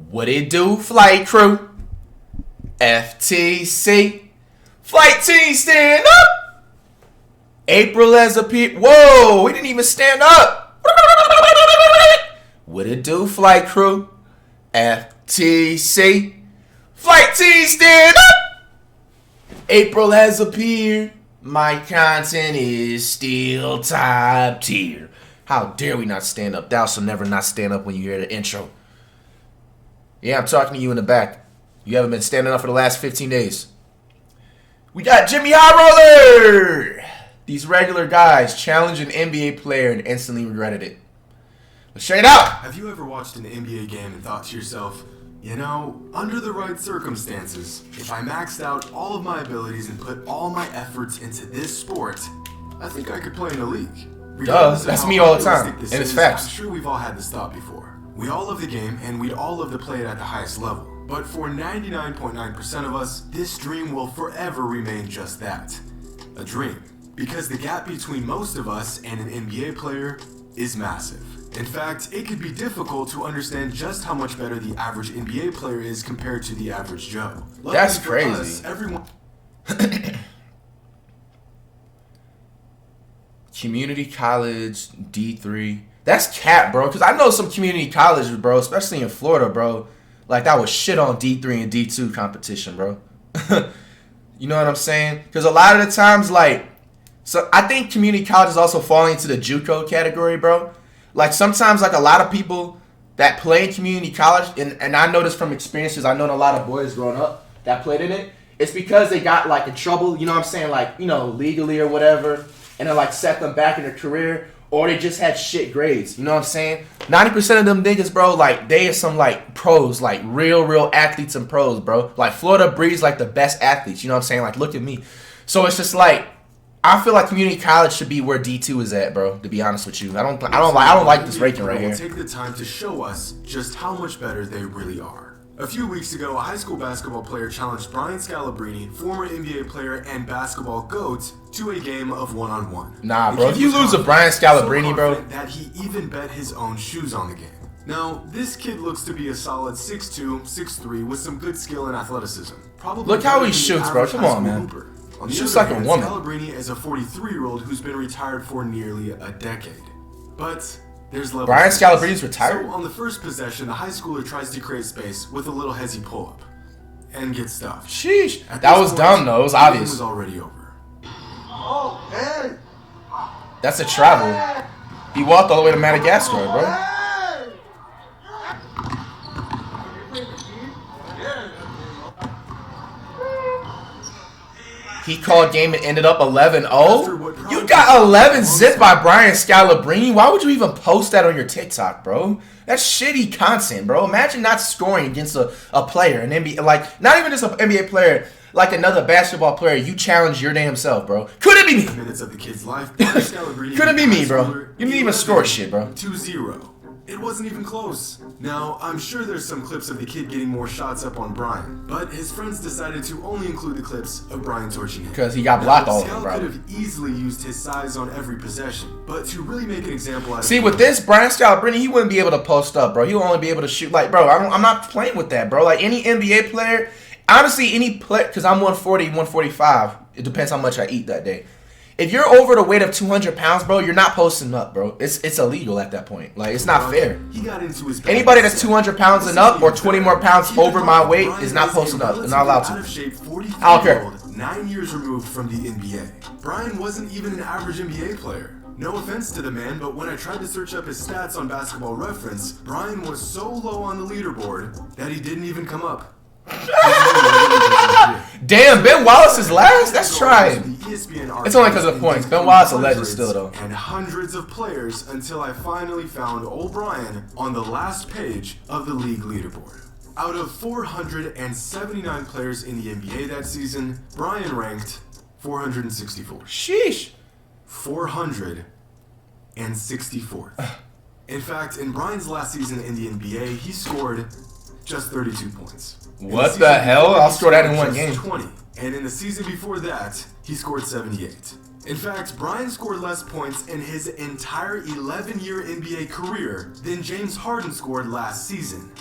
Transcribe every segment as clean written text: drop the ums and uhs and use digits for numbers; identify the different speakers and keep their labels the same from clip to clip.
Speaker 1: What it do, flight crew? FTC. Flight team stand up. April has appeared. Whoa, we didn't even stand up. What it do, flight crew? FTC. Flight team stand up. April has appeared. My content is still top tier. How dare we not stand up? Thou shall never not stand up when you hear the intro. Yeah, I'm talking to you in the back. You haven't been standing up for the last 15 days. We got Jimmy High Roller! These regular guys challenged an NBA player and instantly regretted it. Let's check it out!
Speaker 2: Have you ever watched an NBA game and thought to yourself, you know, under the right circumstances, if I maxed out all of my abilities and put all my efforts into this sport, I think I could play in the league.
Speaker 1: Duh, that's me all the time, and it's facts.
Speaker 2: I'm sure we've all had this thought before. We all love the game, and we'd all love to play it at the highest level. But for 99.9% of us, this dream will forever remain just that. A dream. Because the gap between most of us and an NBA player is massive. In fact, it could be difficult to understand just how much better the average NBA player is compared to the average Joe.
Speaker 1: That's crazy. Community college, D3. That's cap, bro. Because I know some community colleges, bro, especially in Florida, bro. Like, that was shit on D3 and D2 competition, bro. You know what I'm saying? Because a lot of the times, like, so I think community colleges also fall into the JUCO category, bro. Like, sometimes, like, a lot of people that play in community college, and I know this from experiences, I know a lot of boys growing up that played in it, it's because they got, like, in trouble, you know what I'm saying, like, you know, legally or whatever, and it, like, set them back in their career, or they just had shit grades, you know what I'm saying? 90% of them niggas, bro, like, they are some, like, pros, like, real athletes and pros, bro. Like, Florida breeds, like, the best athletes, you know what I'm saying? Like, look at me. So it's just, like, I feel like community college should be where D2 is at, bro, to be honest with you. I don't like this ranking right here.
Speaker 2: Take the time to show us just how much better they really are. A few weeks ago, a high school basketball player challenged Brian Scalabrine, former NBA player and basketball GOAT, to a game of one-on-one.
Speaker 1: Nah, bro, if you lose to Brian Scalabrine, bro,
Speaker 2: that he even bet his own shoes on the game. Now, this kid looks to be a solid 6'2", 6'3", with some good skill and athleticism. Probably
Speaker 1: look how he shoots, bro. Come on, man. He shoots like a woman.
Speaker 2: Scalabrine is a 43-year-old who's been retired for nearly a decade. But there's levels.
Speaker 1: Brian Scalabrine's retired?
Speaker 2: So on the first possession, the high schooler tries to create space with a little hezzy pull-up and gets stuffed.
Speaker 1: Sheesh. That was dumb, though. It was obvious.
Speaker 2: The game was already over.
Speaker 3: Oh, man.
Speaker 1: That's a travel. He walked all the way to Madagascar, bro. He called game and ended up 11-0. You got 11 zip by Brian Scalabrine. Why would you even post that on your TikTok, bro? That's shitty content, bro. Imagine not scoring against a player, an NBA, like, not even just an NBA player, like another basketball player. You challenge your damn self, bro. Couldn't be me.
Speaker 2: Minutes of the kid's life.
Speaker 1: Couldn't be me, bro. You didn't even score shit, bro.
Speaker 2: 2-0. It wasn't even close. Now, I'm sure there's some clips of the kid getting more shots up on Brian, but his friends decided to only include the clips of Brian torching him.
Speaker 1: Because he got blocked all of them, bro.
Speaker 2: Scal could have easily used his size on every possession, but to really make an example out of
Speaker 1: See, with this, Brian Scalabrine, he wouldn't be able to post up, bro. He'll only be able to shoot. Like, bro, I'm not playing with that, bro. Like, any NBA player, honestly, any player, because I'm 140, 145. It depends how much I eat that day. If you're over the weight of 200 pounds, bro, you're not posting up, bro. It's illegal at that point. Like, it's not fair.
Speaker 2: He got into his
Speaker 1: Anybody that's 200 pounds and up or 20 more pounds over my weight is not posting up. They're not allowed to. I don't care.
Speaker 2: 9 years removed from the NBA. Brian wasn't even an average NBA player. No offense to the man, but when I tried to search up his stats on Basketball Reference, Brian was so low on the leaderboard that he didn't even come up.
Speaker 1: Damn, Ben Wallace is last? That's trying. It's only because of points. Ben Wallace is a legend still, though.
Speaker 2: And hundreds of players until I finally found old Brian on the last page of the league leaderboard. Out of 479 players in the NBA that season, Brian ranked 464.
Speaker 1: Sheesh.
Speaker 2: 464th. In fact, in Brian's last season in the NBA, he scored just 32 points.
Speaker 1: What the hell? I'll score that in one game.
Speaker 2: 20. And in the season before that, he scored 78. In fact, Brian scored less points in his entire 11-year NBA career than James Harden scored last season.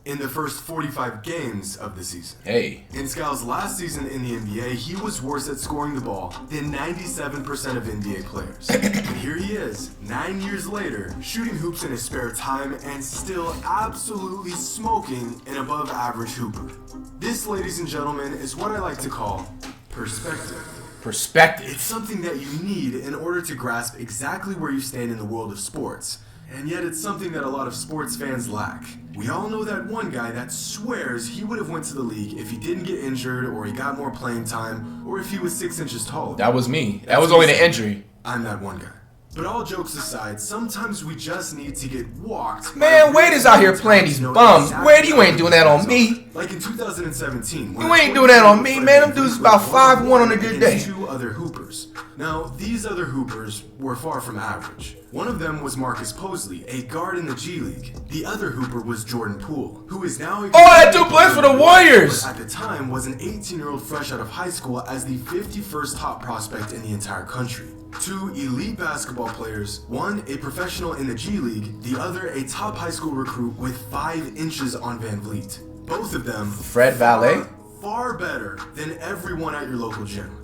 Speaker 2: in the first 45 games of the season.
Speaker 1: Hey.
Speaker 2: In Scal's last season in the NBA, he was worse at scoring the ball than 97% of NBA players. And here he is, 9 years later, shooting hoops in his spare time and still absolutely smoking an above average hooper. This, ladies and gentlemen, is what I like to call perspective.
Speaker 1: Perspective.
Speaker 2: It's something that you need in order to grasp exactly where you stand in the world of sports. And yet it's something that a lot of sports fans lack. We all know that one guy that swears he would have went to the league if he didn't get injured or he got more playing time or if he was 6 inches taller.
Speaker 1: That was me. That was only the injury.
Speaker 2: I'm that one guy. But all jokes aside, sometimes we just need to get walked.
Speaker 1: Man, Wade is out here playing these bums. Wade, you ain't doing that on me.
Speaker 2: Like in 2017.
Speaker 1: You ain't doing that on me, man. Them dudes about 5'1" on a good day.
Speaker 2: Two other hoopers. Now, these other hoopers were far from average. One of them was Marcus Posley, a guard in the G League. The other hooper was Jordan Poole, who is now a
Speaker 1: that dude plays for the Warriors!
Speaker 2: But at the time was an 18-year-old fresh out of high school as the 51st top prospect in the entire country. Two elite basketball players, one a professional in the G League, the other a top high school recruit with 5 inches on VanVleet. Both of them
Speaker 1: FlightReacts?
Speaker 2: far better than everyone at your local gym.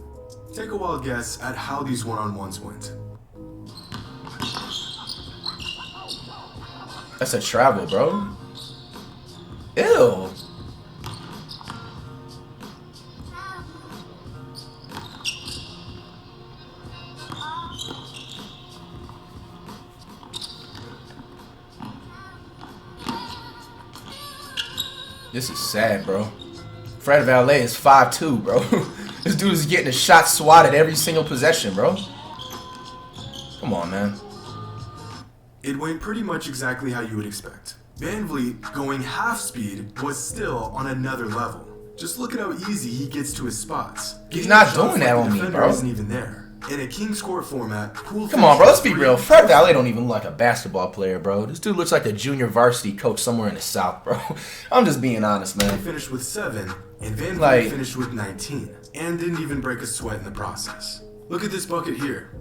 Speaker 2: Take a wild guess at how these one-on-ones went.
Speaker 1: That's a travel, bro. Ew. This is sad, bro. FlightReacts is 5'2", bro. This dude is getting a shot swatted every single possession, bro. Come on, man.
Speaker 2: It went pretty much exactly how you would expect. VanVleet, going half speed, was still on another level. Just look at how easy he gets to his spots.
Speaker 1: He's not doing that on me, bro.
Speaker 2: Isn't even there. In a King's Court format,
Speaker 1: come on, bro. Let's be real. FlightReacts don't even look like a basketball player, bro. This dude looks like a junior varsity coach somewhere in the South, bro. I'm just being honest, man.
Speaker 2: He finished with 7, and VanVleet finished with 19, and didn't even break a sweat in the process. Look at this bucket here.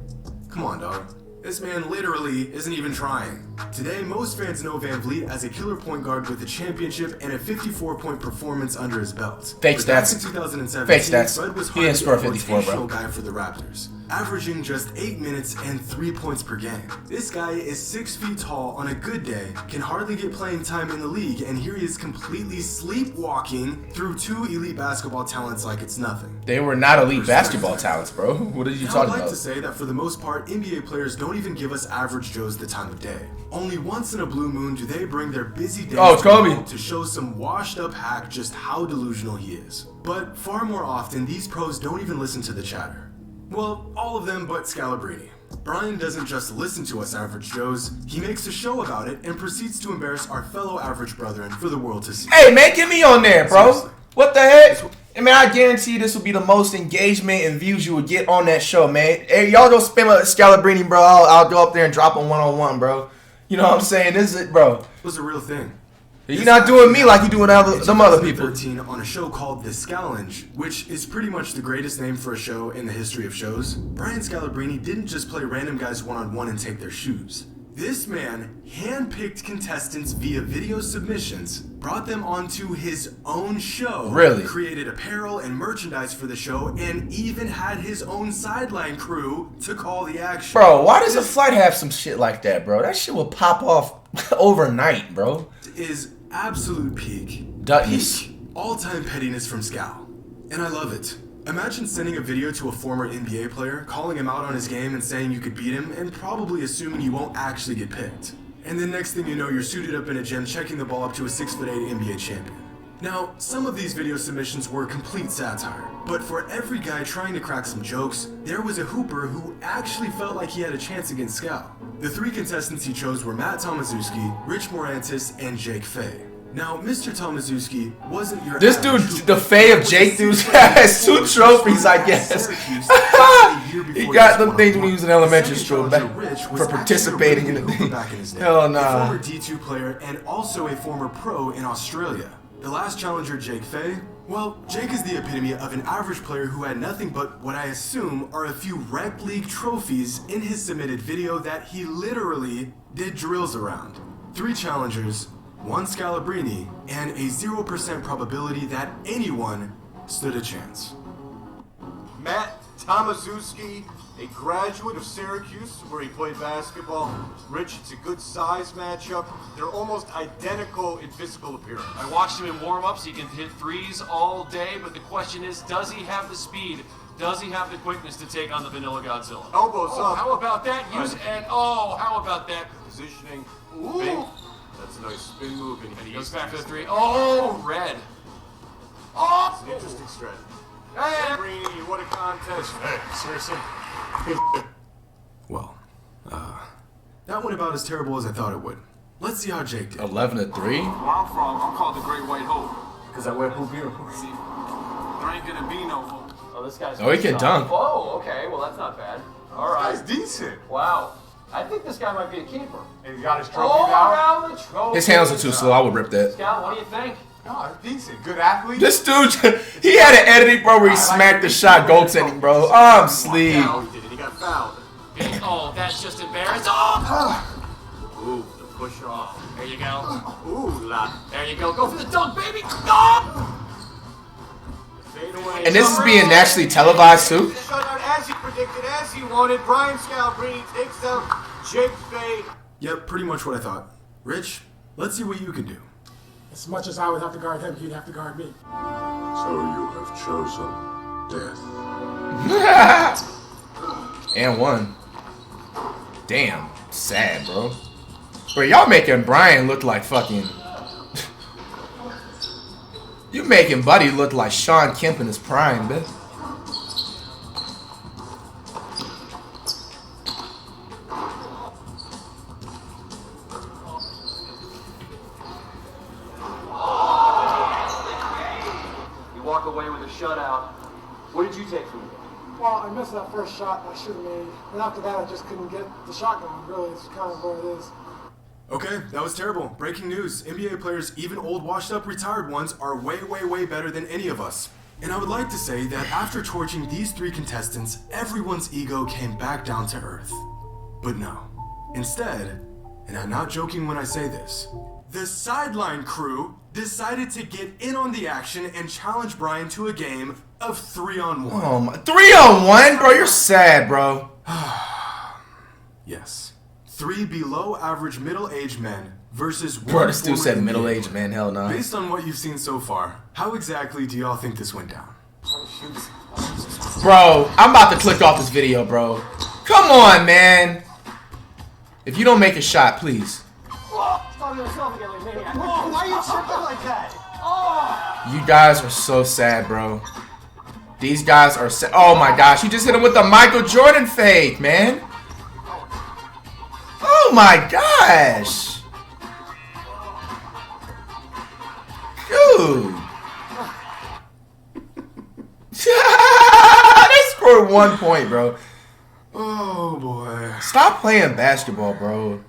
Speaker 2: Come on, dog. This man literally isn't even trying. Today, most fans know VanVleet as a killer point guard with a championship and a 54-point performance under his belt.
Speaker 1: Fake stats.
Speaker 2: In 2017,
Speaker 1: Fake stats.
Speaker 2: Fred was
Speaker 1: He didn't score 54,
Speaker 2: a
Speaker 1: bro.
Speaker 2: guy for the Raptors, averaging just 8 minutes and 3 points per game. This guy is 6 feet tall on a good day, can hardly get playing time in the league, and here he is completely sleepwalking through 2 elite basketball talents like it's nothing.
Speaker 1: They were not elite basketball talents, bro. What are you talking about?
Speaker 2: I'd like to say that for the most part, NBA players don't even give us average Joes the time of day. Only once in a blue moon do they bring their busy day to show some washed up hack just how delusional he is. But far more often, these pros don't even listen to the chatter. Well, all of them but Scalabrine. Brian doesn't just listen to us average Joes, he makes a show about it and proceeds to embarrass our fellow average brethren for the world to see.
Speaker 1: Hey, man, get me on there, bro.
Speaker 2: Seriously.
Speaker 1: What the heck? I mean, I guarantee this will be the most engagement and views you would get on that show, man. Hey, y'all go spam a Scalabrini, bro. I'll go up there and drop him one-on-one, bro. You know what I'm saying? This is it, bro.
Speaker 2: It was a real thing.
Speaker 1: You're not doing me like you doing some other people.
Speaker 2: 2013 on a show called The Scallenge, which is pretty much the greatest name for a show in the history of shows. Brian Scalabrine didn't just play random guys one-on-one and take their shoes. This man handpicked contestants via video submissions, brought them onto his own show,
Speaker 1: really
Speaker 2: created apparel and merchandise for the show, and even had his own sideline crew to call the action.
Speaker 1: Bro, why does a flight have some shit like that, bro? That shit will pop off overnight, bro.
Speaker 2: Is absolute peak.
Speaker 1: Peak
Speaker 2: All-time pettiness from Scal. And I love it. Imagine sending a video to a former NBA player, calling him out on his game and saying you could beat him, and probably assuming you won't actually get picked. And then next thing you know, you're suited up in a gym checking the ball up to a 6'8" NBA champion. Now, some of these video submissions were complete satire, but for every guy trying to crack some jokes, there was a hooper who actually felt like he had a chance against Scal. The 3 contestants he chose were Matt Tomaszewski, Rich Morantis, and Jake Fay. Now, Mr. Tomaszewski wasn't your
Speaker 1: This dude, the Fay of Jake, dude, has 2 trophies, I guess. He got them things when he was in elementary school for participating in the thing. Hell nah.
Speaker 2: A former D2 player and also a former pro in Australia. The last challenger, Jake Fay, well, Jake is the epitome of an average player who had nothing but what I assume are a few rec league trophies in his submitted video that he literally did drills around. 3 challengers, one Scalabrine, and a 0% probability that anyone stood a chance.
Speaker 3: Matt Tomaszewski, a graduate of Syracuse, where he played basketball. Rich, it's a good size matchup. They're almost identical in physical appearance.
Speaker 4: I watched him in warm-ups. He can hit threes all day, but the question is, does he have the speed? Does he have the quickness to take on the Vanilla Godzilla?
Speaker 3: Elbows up.
Speaker 4: How about that? How about that?
Speaker 3: Positioning.
Speaker 4: Ooh.
Speaker 3: Big. That's a nice spin move.
Speaker 4: And he goes back for the three. Oh, red. Oh!
Speaker 3: It's an interesting strategy.
Speaker 4: Hey.
Speaker 3: Greeny, what a contest.
Speaker 4: Hey, seriously?
Speaker 2: Well, that went about as terrible as I thought it would. Let's see how Jake did.
Speaker 1: 11 to 3.
Speaker 5: Where I'm from, I'm called the Great White Hope.
Speaker 3: Because I wear hoop here.
Speaker 5: See, there ain't gonna be no hope.
Speaker 6: Oh, this guy's.
Speaker 1: Oh, he can dunk.
Speaker 6: Oh, okay. Well, that's not bad. All right.
Speaker 3: That's decent.
Speaker 6: Wow. I think this guy might be a keeper.
Speaker 3: And he got his trophy
Speaker 6: All
Speaker 3: now.
Speaker 6: around the trophy.
Speaker 1: His hands are too slow. I would rip that.
Speaker 6: Scout, what do you think?
Speaker 3: No, it's decent. Good athlete.
Speaker 1: This dude, he had an editing, bro, where he smacked the shot goaltending, bro. I'm sleep.
Speaker 3: Now he did it. He got fouled.
Speaker 4: Oh, that's just embarrassing. Oh!
Speaker 3: Ooh, the push off.
Speaker 4: There you go.
Speaker 3: Ooh, la.
Speaker 4: There you go. Go for the dunk, baby. Oh!
Speaker 3: Fade away.
Speaker 1: And this is being nationally televised, too?
Speaker 3: Shutout as he predicted, as he wanted. Brian Scalabrine takes out Jake Bay.
Speaker 2: Yep, pretty much what I thought. Rich, let's see what you can do.
Speaker 7: As much as I would have to guard him, he'd have to guard me.
Speaker 8: So you have chosen death.
Speaker 1: And one. Damn. Sad, bro. Bro, y'all making Brian look like fucking... You making Buddy look like Sean Kemp in his prime, bitch.
Speaker 6: You walk away with a shutout. What did you take from it?
Speaker 7: Well, I missed that first shot that I should have made. And after that, I just couldn't get the shot going. Really, it's kind of what it is.
Speaker 2: Okay, that was terrible. Breaking news. NBA players, even old washed-up retired ones, are way, way, way better than any of us. And I would like to say that after torching these three contestants, everyone's ego came back down to earth. But no. Instead, and I'm not joking when I say this, the sideline crew decided to get in on the action and challenge Brian to a game of 3-on-1.
Speaker 1: Oh my... 3-on-1? Bro, you're sad, bro.
Speaker 2: Yes. 3 below-average middle-aged men versus one
Speaker 1: Bro, this dude
Speaker 2: former
Speaker 1: said
Speaker 2: NBA
Speaker 1: middle-aged
Speaker 2: player.
Speaker 1: man. Hell no.
Speaker 2: Based on what you've seen so far, how exactly do y'all think this went down?
Speaker 1: Bro, I'm about to click off this video, bro. Come on, man. If you don't make a shot, please.
Speaker 6: Why are you tripping like that?
Speaker 1: You guys are so sad, bro. These guys are sad. Oh my gosh, you just hit him with the Michael Jordan fake, man. Oh my gosh. Dude. They scored 1 point, bro.
Speaker 2: Oh boy.
Speaker 1: Stop playing basketball, bro.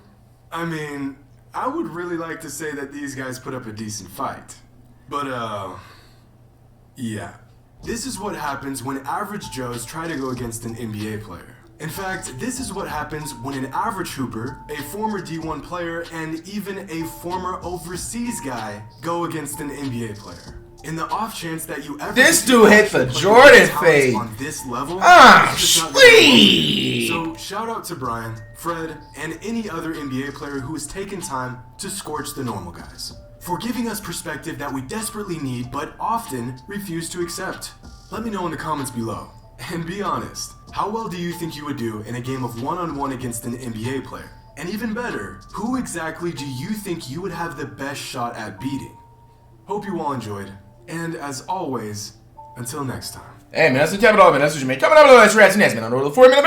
Speaker 2: I mean, I would really like to say that these guys put up a decent fight. But, yeah. This is what happens when average Joes try to go against an NBA player. In fact, this is what happens when an average hooper, a former D1 player, and even a former overseas guy go against an NBA player. In the off chance that you ever
Speaker 1: This
Speaker 2: see
Speaker 1: dude hit the
Speaker 2: actual
Speaker 1: Jordan
Speaker 2: talents
Speaker 1: fade.
Speaker 2: on this level,
Speaker 1: Ah,
Speaker 2: it's just not gonna work.
Speaker 1: sweet.
Speaker 2: So shout out to Brian, Fred, and any other NBA player who has taken time to scorch the normal guys, for giving us perspective that we desperately need but often refuse to accept. Let me know in the comments below. And be honest, how well do you think you would do in a game of one-on-one against an NBA player? And even better, who exactly do you think you would have the best shot at beating? Hope you all enjoyed, and as always, until next time.
Speaker 1: Hey, man, that's the capital, man. That's what you make. Coming up, let's react to next, man. On the 4 minute.